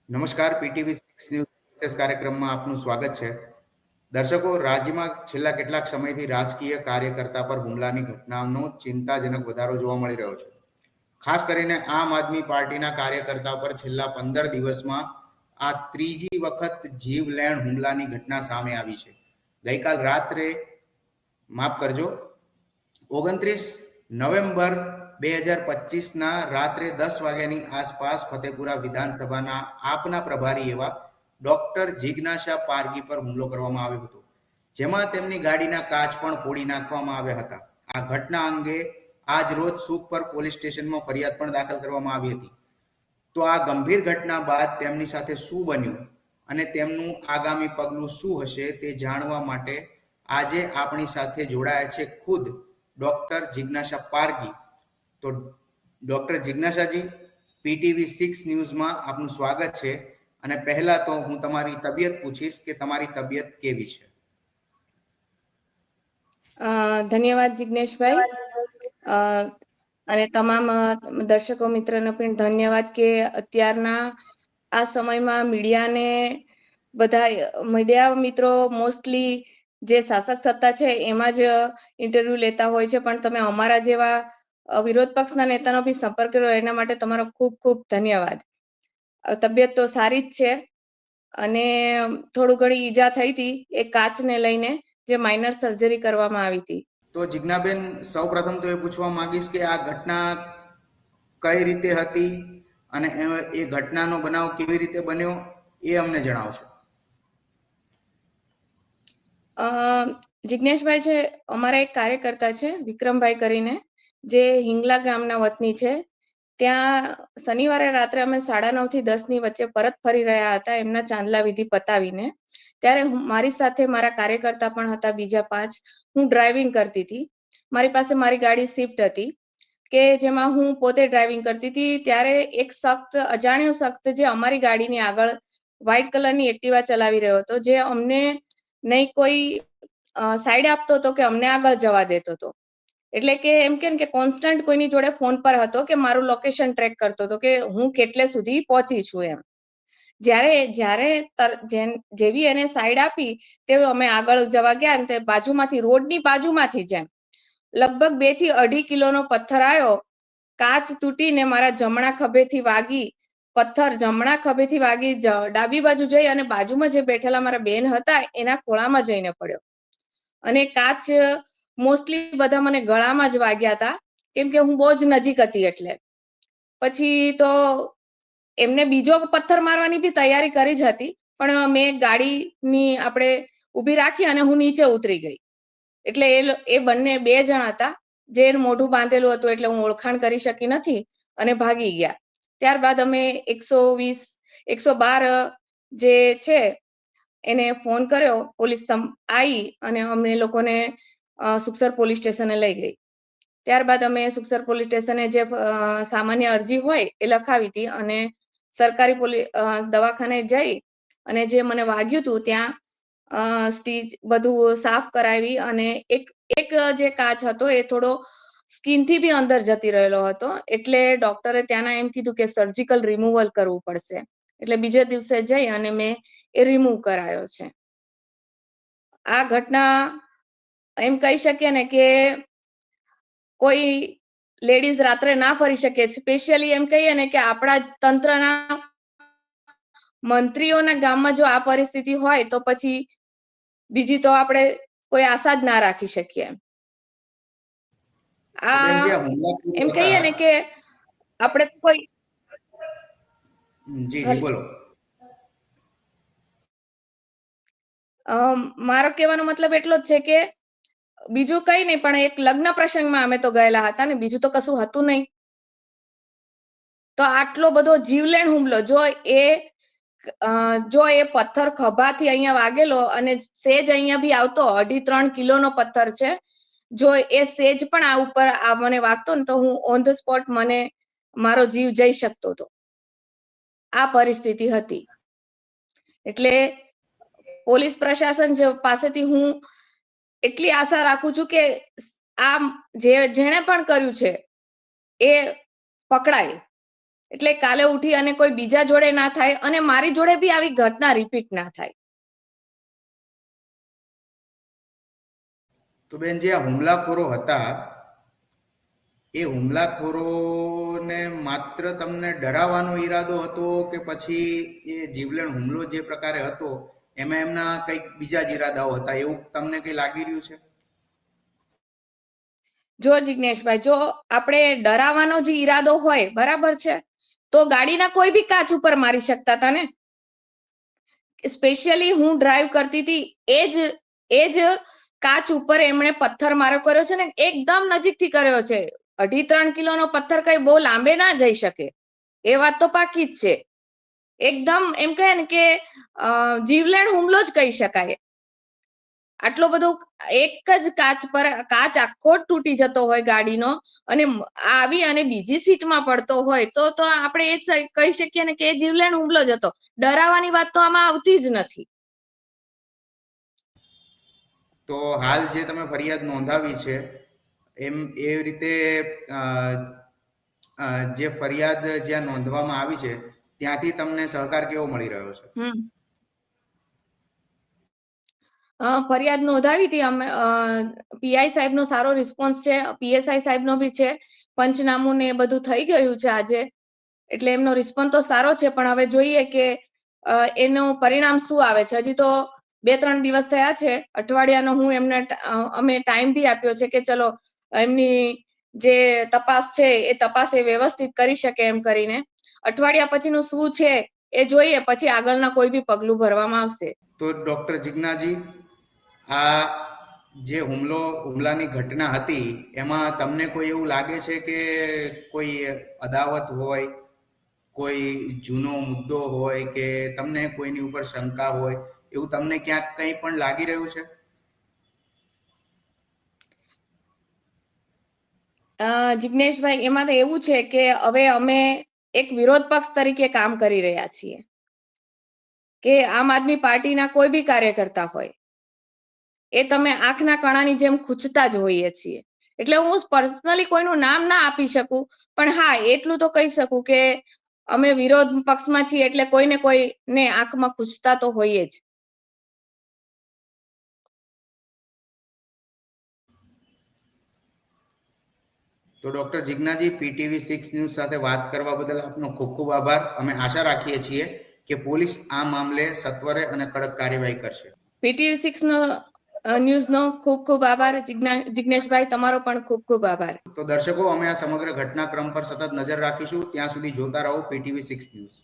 નમસ્કાર, PTV 6 news વિશેષ કાર્યક્રમમાં આપનું સ્વાગત છે. દર્શકો, રાજ્યમાં છેલ્લા કેટલાક સમયથી રાજકીય કાર્યકર્તા પર હુમલાની ઘટનાનો ચિંતાજનક વધારો જોવા મળી રહ્યો છે. ખાસ કરીને આમ આદમી પાર્ટીના કાર્યકર્તા પર છેલ્લા 15 દિવસમાં આ ત્રીજી વખત જીવલેણ હુમલાની ઘટના સામે આવી છે. ગઈકાલ રાત્રે, માફ કરજો, 29 નવેમ્બર 2025ના રાત્રે 10 વાગ્યાની આસપાસ ફતેપુરા વિધાનસભાના આપના પ્રભારી એવા ડોક્ટર જિજ્ઞાસા પારગી પર હુમલો કરવામાં આવ્યો હતો, જેમાં તેમની ગાડીના કાચ પણ ફોડી નાખવામાં આવ્યા હતા. આ ઘટના અંગે આજ રોજ સુખપર પોલીસ સ્ટેશનમાં ફરિયાદ પણ દાખલ કરવામાં આવી હતી. તો આ ગંભીર ઘટના બાદ તેમની સાથે શું બન્યું અને તેમનું આગામી પગલું શું હશે તે જાણવા માટે આજે આપણી સાથે જોડાયા છે ખુદ ડોક્ટર જિજ્ઞાસા પારગી. તો ડોક્ટર જિજ્ઞાસાજી, પીટીવી 6 ન્યૂઝમાં આપનું સ્વાગત છે. અને પહેલા તો હું તમારી તબિયત પૂછીશ કે તમારી તબિયત કેવી છે. ધન્યવાદ જિગ્નેશભાઈ, અને તમામ દર્શકો મિત્રોને પણ ધન્યવાદ કે અત્યારના આ સમયમાં મીડિયા મિત્રો મોસ્ટલી જે શાસક સત્તા છે એમાં જ ઇન્ટરવ્યુ લેતા હોય છે, પણ તમે અમારા જેવા વિરોધ પક્ષના નેતાનો બી સંપર્ક કર્યો એના માટે તમારો ખૂબ ખૂબ ધન્યવાદ. તબિયત તો સારી જ છે, અને થોડું ઘણી ઈજા થઈ હતી એ કાચને લઈને, જે માઇનર સર્જરી કરવામાં આવી હતી. તો જિજ્ઞાબેન, સૌપ્રથમ તો એ પૂછવા માંગીશ કે આ ઘટના કઈ રીતે હતી અને એ ઘટનાનો બનાવ કેવી રીતે બન્યો એ અમને જણાવશો. જિજ્ઞેશભાઈ, છે અમારા એક કાર્યકર્તા છે વિક્રમભાઈ કરીને, જે હિંગલા ગામના વતની છે. ત્યાં શનિવારે રાત્રે અમે 9:30 થી 10 ની વચ્ચે પરત ફરી રહ્યા હતા એમના ચાંદલા વિધિ પતાવીને. ત્યારે મારી સાથે મારા કાર્યકર્તા પણ હતા, બીજા 5. હું ડ્રાઇવિંગ કરતી હતી. મારી પાસે મારી ગાડી સ્વિફ્ટ હતી કે જેમાં હું પોતે ડ્રાઇવિંગ કરતી હતી. ત્યારે એક અજાણ્યો શખ્સ જે અમારી ગાડીની આગળ વ્હાઇટ કલરની એક્ટિવા ચલાવી રહ્યો હતો, જે અમને નહીં કોઈ સાઈડ આપતો હતો કે અમને આગળ જવા દેતો હતો. એટલે કે એમ કે કોન્સ્ટન્ટ કોઈની જોડે ફોન પર હતો કે મારું લોકેશન ટ્રેક કરતો હતો કે હું કેટલે સુધી પહોંચી છું એમ. જેવી એને સાઈડ આપી તે અમે આગળ જવા ગયા, ને તે બાજુમાંથી, રોડની બાજુમાંથી જેમ લગભગ 2 થી 2.5 કિલોનો પથ્થર આવ્યો. કાચ તૂટીને મારા જમણા ખભેથી વાગી, પથ્થર જમણા ખભેથી વાગી ડાબી બાજુ જઈ અને બાજુમાં જે બેઠેલા મારા બેન હતા એના ખોળામાં જઈને પડ્યો. અને કાચ મોસ્ટલી બધા મને ગળામાં જ વાગ્યા હતા, કેમ કે હું બહુ જ નજીક હતી. એટલે પછી તો એમને બીજો પથ્થર મારવાની બી તૈયારી કરી જ હતી, પણ મેં ગાડીની આપણે ઊભી રાખી અને હું નીચે ઉતરી ગઈ. એટલે એ બંને 2 જણ હતા, જે મોઢું બાંધેલું હતું એટલે હું ઓળખાણ કરી શકી નથી અને ભાગી ગયા. ત્યારબાદ અમે 112 જે છે એને ફોન કર્યો. પોલીસ આવી અને અમને લોકોને સુખસર પોલીસ સ્ટેશને લઈ ગઈ. ત્યારબાદ અમે સુખસર પોલીસ સ્ટેશને જે સામાન્ય અરજી હોય એ લખાવી હતી અને સરકારી દવાખાને જઈ અને જે મને વાગ્યું હતું ત્યાં સ્ટીચ બધું સાફ કરાવી. અને એક જે કાચ હતો એ થોડો સ્કિનથી બી અંદર જતી રહેલો હતો, એટલે ડોક્ટરે ત્યાંના એમ કીધું કે સર્જિકલ રિમૂવલ કરવું પડશે. એટલે બીજે દિવસે જઈ અને મેં એ રિમૂવ કરાયો છે. આ ઘટના એમ કહી શકીએ ને કે કોઈ લેડીઝ રાત્રે ના ફરી શકે. સ્પેશિયલી એમ કહીએ ને કે આપણા તંત્રના મંત્રીઓના ગામમાં જો આ પરિસ્થિતિ હોય તો પછી બીજી તો આપણે કોઈ આશા જ ના રાખી શકીએ. એમ કહીએ ને કે આપણે કોઈ જી બોલો. મારો કહેવાનો મતલબ એટલો જ છે કે બીજું કઈ નહીં, પણ એક લગ્ન પ્રસંગમાં અમે તો ગયેલા હતા ને બીજું તો કશું હતું નહીં. તો આટલો બધો જીવલેણ હુમલો, જો એ પથ્થર ખભાથી અહીંયા વાગેલો અને સેજ અહીંયા બી આવતો, 2.5-3 કિલોનો પથ્થર છે. જો એ સેજ પણ આ ઉપર મને વાગતો ને તો હું ઓન ધ સ્પોટ મારો જીવ જઈ શકતો હતો. આ પરિસ્થિતિ હતી. એટલે પોલીસ પ્રશાસન પાસેથી હું એટલી આશા રાખું છું કે આ જેણે પણ કર્યું છે એ પકડાય. એટલે કાલે ઉઠી અને કોઈ બીજા જોડે ના થાય અને મારી જોડે બી આવી ઘટના રિપીટ ના થાય. તો બેન, જે આ હુમલાખોરો હતા એ હુમલાખોરોને માત્ર તમને ડરાવવાનો ઈરાદો હતો કે પછી એ જીવલેણ હુમલો જે પ્રકારે હતો એમાં એમના કંઈક બીજા જ ઈરાદાઓ હતા, એવું તમને કઈ લાગી રહ્યું છે? જો જિજ્ઞેશભાઈ, જો આપણે ડરાવવાનો જે ઈરાદો હોય, બરાબર છે, તો ગાડીના કોઈ બી કાચ ઉપર મારી શકતા હતા ને. સ્પેશિયલી હું ડ્રાઈવ કરતી હતી, એ જ કાચ ઉપર એમણે પથ્થર મારો કર્યો છે ને, એકદમ નજીકથી કર્યો છે. 2.5-3 કિલોનો પથ્થર કઈ બહુ લાંબે ના જઈ શકે, એ વાત તો પાકી જ છે. એકદમ એમ કહે ને કે જીવલેણ હુમલો જ કહી શકાય. આટલો બધો એક જ કાચ પર કાચ આખો જ તૂટી જતો હોય ગાડીનો અને આવી અને બીજી સીટમાં પડતો હોય તો આપણે એ જ કહી શકીએ ને કે એ જીવલેણ હુમલો જ હતો. ડરાવવાની વાત તો આમાં આવતી જ નથી. તો હાલ જે તમે ફરિયાદ નોંધાવી છે એમ એ રીતે જે ફરિયાદ જ્યાં નોંધવામાં આવી છે ત્યાંથી તમને સહકાર કેવો મળી રહ્યો છે? ફરિયાદ નોંધાવી હતી અમે. પીઆઈ સાહેબનો સારો રિસ્પોન્સ છે, પીએસઆઈ સાહેબનો બી છે. પંચનામું ને એ બધું થઈ ગયું છે આજે, એટલે એમનો રિસ્પોન્સ તો સારો છે. પણ હવે જોઈએ કે એનું પરિણામ શું આવે છે. હજી તો 2-3 દિવસ થયા છે, અઠવાડિયાનો હું એમને અમે ટાઈમ બી આપ્યો છે કે ચલો એમની જે તપાસ છે એ તપાસ એ વ્યવસ્થિત કરી શકે એમ કરીને. અઠવાડિયા પછીનું શું છે એ જોઈએ, પછી આગળના કોઈ બી પગલું ભરવામાં આવશે. તો ડોક્ટર જિજ્ઞાજી, આ જે હુમલાની ઘટના હતી એમાં તમને કોઈ એવું લાગે છે કે કોઈ અદાવત હોય, કોઈ જૂનો મુદ્દો હોય કે તમને કોઈની ઉપર શંકા હોય, એવું તમને ક્યાંક કંઈ પણ લાગી રહ્યું છે? જિજ્ઞેશભાઈ, એમાં તો એવું છે કે હવે અમે એક વિરોધ પક્ષ તરીકે કામ કરી રહ્યા છીએ કે આમ આદમી પાર્ટીના કોઈ બી કાર્યકર્તા હોય એ તમે આંખના કણાની જેમ ખૂંચતા જ હોઈએ છીએ. એટલે હું પર્સનલી કોઈનું નામ ના આપી શકું, પણ હા એટલું તો કહી શકું કે અમે વિરોધ પક્ષમાં છીએ એટલે કોઈને કોઈને આંખમાં ખૂંચતા તો હોઈએ જ. તો ડોક્ટર જિજ્ઞાજી, પીટીવી 6 ન્યૂઝ સાથે વાત કરવા બદલ આપનો ખૂબ ખૂબ આભાર. અમે આશા રાખીએ છીએ કે પોલીસ આ મામલે સત્વરે અને કડક કાર્યવાહી કરશે. પીટીવી 6 નો ન્યૂઝનો ખૂબ ખૂબ આભાર. જિજ્ઞેશભાઈ, તમારો પણ ખૂબ ખૂબ આભાર. તો દર્શકો, અમે આ સમગ્ર ઘટનાક્રમ પર સતત નજર રાખીશું. ત્યાં સુધી જોતા રહો પીટીવી 6 ન્યૂઝ.